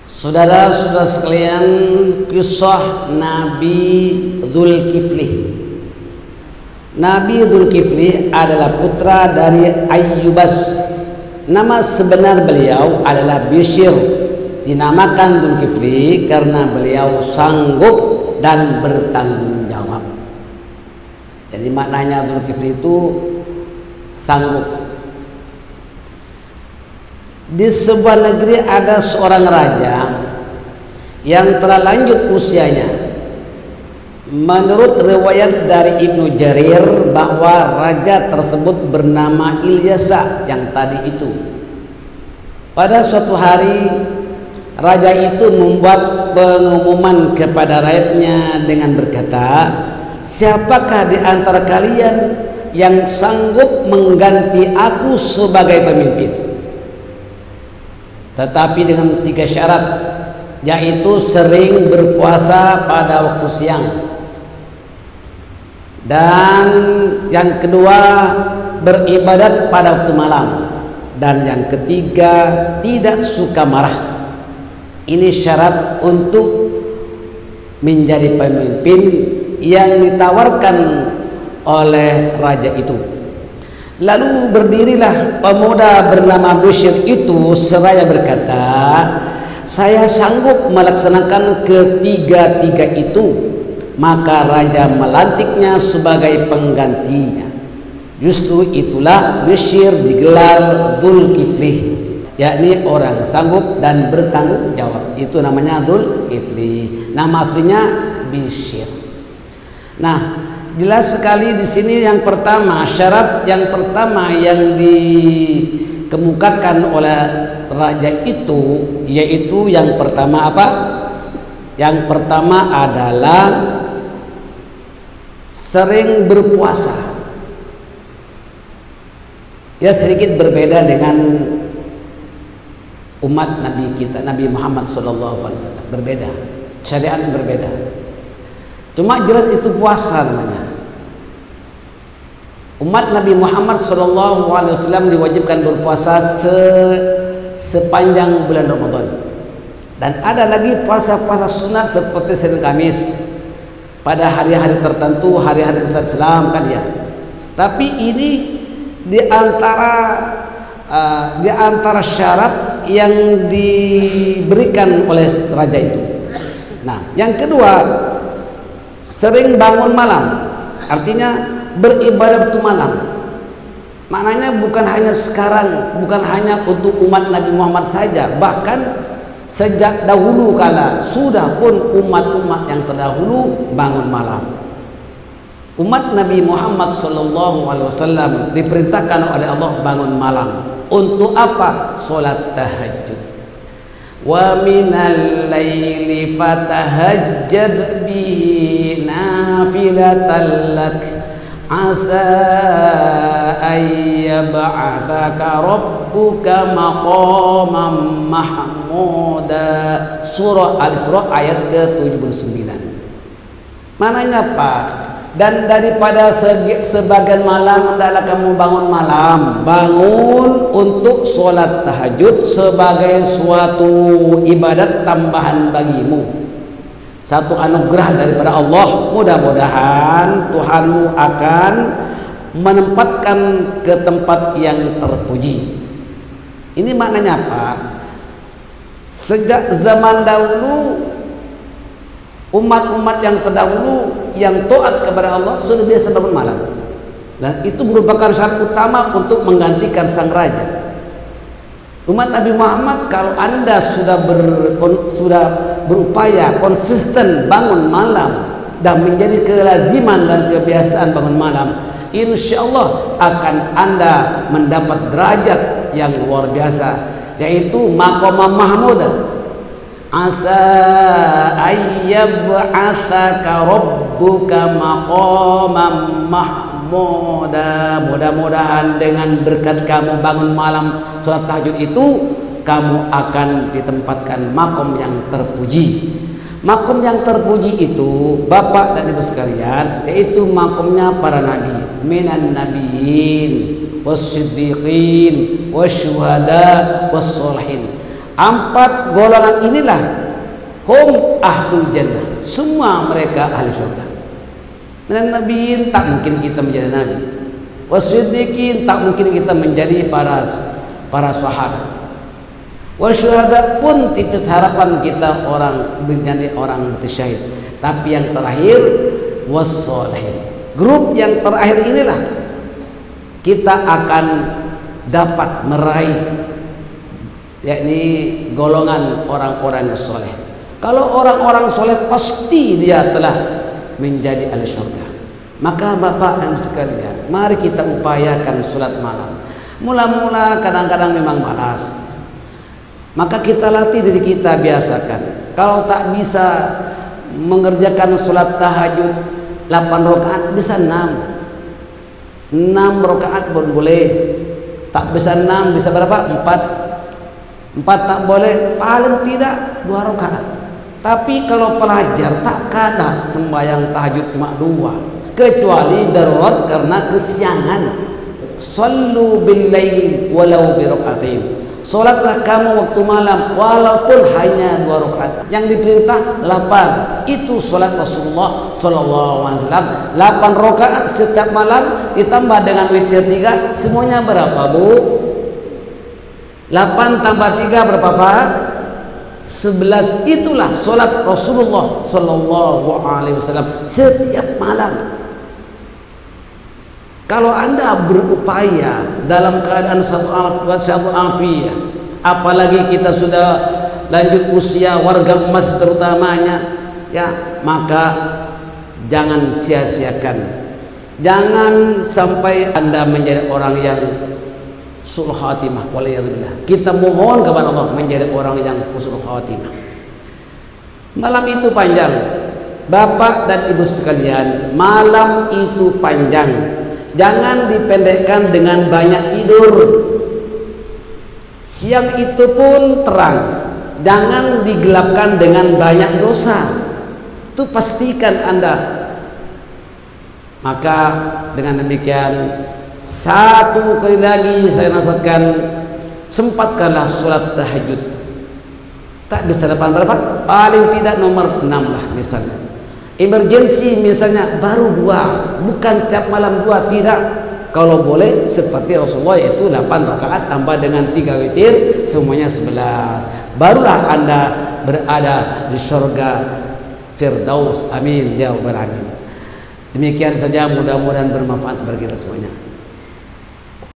Saudara-saudara sekalian, kisah Nabi Dzulkifli. Nabi Dzulkifli adalah putra dari Ayyubas. Nama sebenar beliau adalah Bishr. Dinamakan Dzulkifli karena beliau sanggup dan bertanggung jawab. Jadi maknanya Dzulkifli itu sanggup. Di sebuah negeri ada seorang raja yang telah lanjut usianya. Menurut riwayat dari Ibnu Jarir bahwa raja tersebut bernama Ilyasa yang tadi itu. Pada suatu hari raja itu membuat pengumuman kepada rakyatnya dengan berkata, "Siapakah di antara kalian yang sanggup mengganti aku sebagai pemimpin?" Tetapi dengan 3 syarat, yaitu sering berpuasa pada waktu siang, dan yang kedua beribadat pada waktu malam, dan yang ketiga tidak suka marah. Ini syarat untuk menjadi pemimpin yang ditawarkan oleh raja itu. Lalu berdirilah pemuda bernama Bishr itu seraya berkata, "Saya sanggup melaksanakan ketiga-tiga itu." Maka raja melantiknya sebagai penggantinya. Justru itulah Bishr digelar Dzulkifli, yakni orang sanggup dan bertanggung jawab. Itu namanya Dzulkifli. Nama aslinya Bishr. Nah, jelas sekali di sini yang pertama, syarat yang pertama yang dikemukakan oleh raja itu, yaitu yang pertama apa? Yang pertama adalah sering berpuasa. Ya, sedikit berbeda dengan umat Nabi kita, Nabi Muhammad SAW. Berbeda, syariat berbeda. Cuma jelas itu puasa namanya. Umat Nabi Muhammad SAW diwajibkan berpuasa sepanjang bulan Ramadan. Dan ada lagi puasa-puasa sunat seperti Senin Kamis pada hari-hari tertentu, hari-hari besar Islam kan ya. Tapi ini di antara syarat yang diberikan oleh raja itu. Nah, yang kedua, sering bangun malam, artinya beribadah waktu malam. Maknanya bukan hanya sekarang, bukan hanya untuk umat Nabi Muhammad saja, bahkan sejak dahulu kala sudah pun umat-umat yang terdahulu bangun malam. Umat Nabi Muhammad SAW diperintahkan oleh Allah bangun malam. Untuk apa? Salat tahajud. Wa minal laili fatahajjad bihi nafilatan lak asa ayyab'athaka rabbuka maqaman mahmuda. Surah Al-Isra ayat ke-79. Mananya apa? Dan daripada sebagian malam hendaklah kamu bangun malam, bangun untuk sholat tahajud sebagai suatu ibadat tambahan bagimu, satu anugerah daripada Allah. Mudah-mudahan Tuhanmu akan menempatkan ke tempat yang terpuji. Ini maknanya apa? Sejak zaman dahulu, umat-umat yang terdahulu yang taat kepada Allah sudah biasa bangun malam, dan itu merupakan syarat utama untuk menggantikan sang raja. Umat Nabi Muhammad, kalau Anda sudah berupaya konsisten bangun malam dan menjadi kelaziman dan kebiasaan bangun malam, insya Allah akan Anda mendapat derajat yang luar biasa, yaitu maqamah mahmudah. Asa ayyab'athaka rabbuka maqaman mahmuda. Mudah-mudahan dengan berkat kamu bangun malam salat tahajud itu, kamu akan ditempatkan makom yang terpuji. Makom yang terpuji itu, Bapak dan Ibu sekalian, yaitu makomnya para nabi, minan nabiyyin was-siddiqin wasyuhada was-sholihin. 4 golongan inilah hum ahlul jannah, semua mereka ahli surga. Dan nabiin tak mungkin kita menjadi nabi, wasiddiqin tak mungkin kita menjadi para sahabat, wasyuhada pun tipis harapan kita orang menjadi orang mati syahid. Tapi yang terakhir wassolihin, grup yang terakhir inilah kita akan dapat meraih, yakni golongan orang-orang yang soleh. Kalau orang-orang soleh pasti dia telah menjadi ahli surga. Maka bapak dan sekalian, mari kita upayakan sholat malam. Mula-mula kadang-kadang memang malas, maka kita latih diri kita, biasakan. Kalau tak bisa mengerjakan sholat tahajud 8 rakaat, bisa 6 rakaat pun boleh. Tak bisa 6, bisa berapa? 4 tak boleh, paling tidak 2 rakaat. Tapi kalau pelajar tak kadang sembahyang tahajud cuma 2, kecuali darurat karena kesiangan. Sallu bil lail walau bi rakaatain, salatlah kamu waktu malam walaupun hanya 2 rakaat. Yang diperintah 8, itu salat Rasulullah sallallahu alaihi wasallam, 8 rakaat setiap malam ditambah dengan witir 3, semuanya berapa Bu? 8 tambah 3 berapa Pak? 11. Itulah salat Rasulullah sallallahu alaihi wasallam setiap malam. Kalau Anda berupaya dalam keadaan satu afiyah, apalagi kita sudah lanjut usia, warga emas terutamanya, ya, maka jangan sia-siakan. Jangan sampai Anda menjadi orang yang husnul khatimah, waliyadzubillah. Kita mohon kepada Allah menjadi orang yang husnul khatimah. Malam itu panjang, Bapak dan Ibu sekalian, malam itu panjang. Jangan dipendekkan dengan banyak tidur. Siang itu pun terang, jangan digelapkan dengan banyak dosa. Itu pastikan Anda. Maka dengan demikian, satu kali lagi saya nasihatkan, sempatkanlah sholat tahajud. Tak bisa depan berapa? Paling tidak nomor 6 lah misalnya. Emergensi misalnya baru 2, bukan tiap malam 2, tidak. Kalau boleh seperti Rasulullah, yaitu 8 rakaat tambah dengan 3 witir, semuanya 11. Barulah Anda berada di surga Firdaus. Amin ya rabbal alamin. Demikian saja, mudah-mudahan bermanfaat bagi kita semuanya.